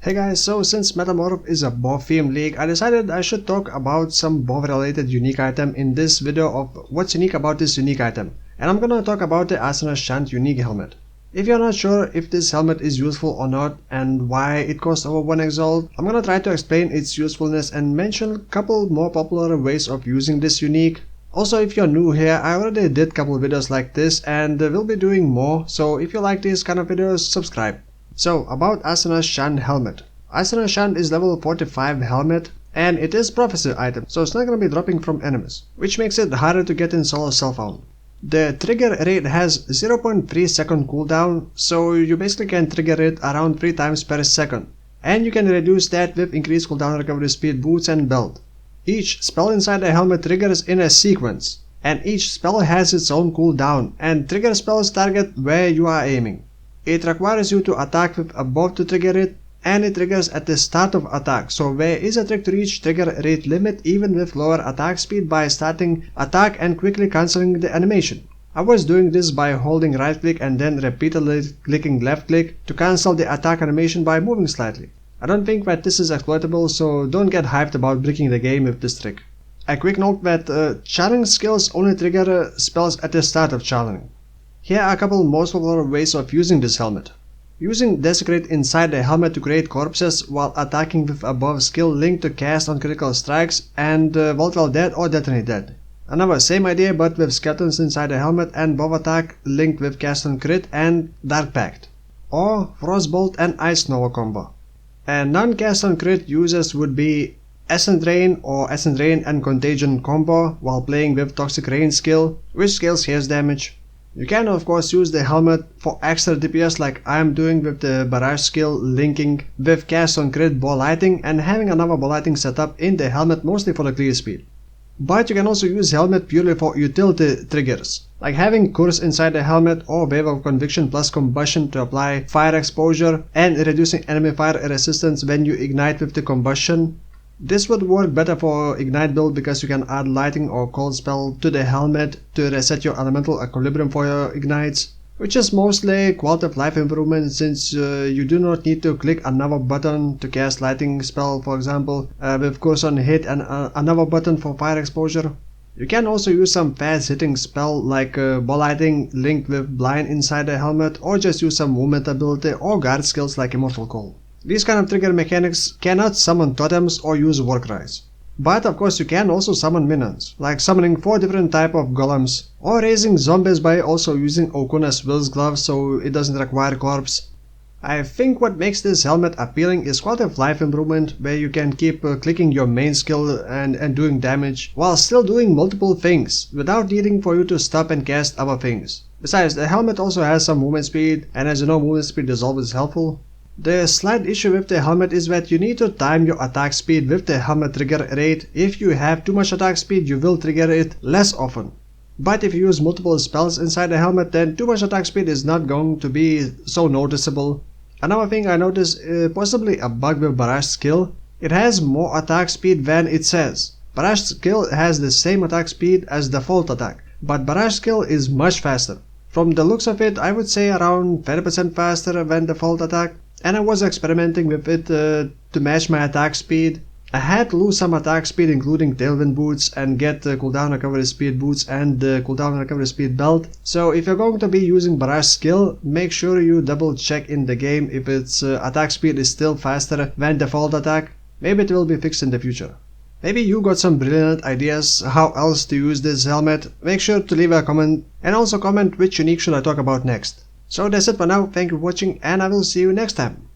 Hey guys, so since Metamorph is a BoW theme league, I decided I should talk about some BoW related unique item in this video of what's unique about this unique item. And I'm gonna talk about the Asenath Chant unique helmet. If you're not sure if this helmet is useful or not and why it costs over 1 Exile, I'm gonna try to explain its usefulness and mention a couple more popular ways of using this unique. Also, if you're new here, I already did a couple videos like this and will be doing more, so if you like these kind of videos, subscribe. So, about Asenath Chant helmet. Asenath Chant is level 45 helmet and it is prophecy item, so it's not gonna be dropping from enemies, which makes it harder to get in solo self-found. The trigger rate has 0.3 second cooldown, so you basically can trigger it around 3 times per second, and you can reduce that with increased cooldown recovery speed, boots and belt. Each spell inside the helmet triggers in a sequence, and each spell has its own cooldown, and trigger spells target where you are aiming. It requires you to attack with a BoW to trigger it, and it triggers at the start of attack, so there is a trick to reach trigger rate limit even with lower attack speed by starting attack and quickly cancelling the animation. I was doing this by holding right click and then repeatedly clicking left click to cancel the attack animation by moving slightly. I don't think that this is exploitable, so don't get hyped about breaking the game with this trick. A quick note that channeling skills only trigger spells at the start of channeling. Here are a couple most popular ways of using this helmet. Using Desecrate inside the helmet to create corpses while attacking with a BoW skill linked to cast on critical strikes and Volatile Dead or Detonate Dead. Another same idea but with skeletons inside the helmet and BoW attack linked with cast on crit and Dark Pact. Or Frostbolt and Ice Nova combo. And non-cast on crit users would be Essence Drain or Essence Drain and Contagion combo while playing with Toxic Rain skill, which scales haste damage. You can of course use the helmet for extra DPS like I am doing with the Barrage skill linking with cast on crit ball lighting and having another ball lighting set up in the helmet mostly for the clear speed. But you can also use helmet purely for utility triggers, like having Curse inside the helmet or Wave of Conviction plus Combustion to apply fire exposure and reducing enemy fire resistance when you ignite with the combustion. This would work better for Ignite build because you can add Lighting or Cold spell to the helmet to reset your elemental equilibrium for your ignites, which is mostly quality of life improvement since you do not need to click another button to cast Lighting spell, for example, with Curse on hit and another button for fire exposure. You can also use some fast hitting spell like ball lighting linked with blind inside the helmet, or just use some movement ability or guard skills like Immortal Call. These kind of trigger mechanics cannot summon totems or use Warcries. But of course you can also summon minions, like summoning 4 different type of golems, or raising zombies by also using Okuna's Will's Glove so it doesn't require corpse. I think what makes this helmet appealing is quality of life improvement, where you can keep clicking your main skill and doing damage, while still doing multiple things, without needing for you to stop and cast other things. Besides, the helmet also has some movement speed, and as you know, movement speed is always helpful. The slight issue with the helmet is that you need to time your attack speed with the helmet trigger rate. If you have too much attack speed, you will trigger it less often. But if you use multiple spells inside the helmet, then too much attack speed is not going to be so noticeable. Another thing I noticed, possibly a bug with Barrage skill, it has more attack speed than it says. Barrage skill has the same attack speed as default attack, but Barrage skill is much faster. From the looks of it, I would say around 30% faster than default attack. And I was experimenting with it to match my attack speed. I had to lose some attack speed including Tailwind boots and get cooldown recovery speed boots and cooldown recovery speed belt. So if you're going to be using Barrage skill, make sure you double check in the game if its attack speed is still faster than default attack. Maybe it will be fixed in the future. Maybe you got some brilliant ideas how else to use this helmet. Make sure to leave a comment and also comment which unique should I talk about next. So that's it for now, thank you for watching and I will see you next time.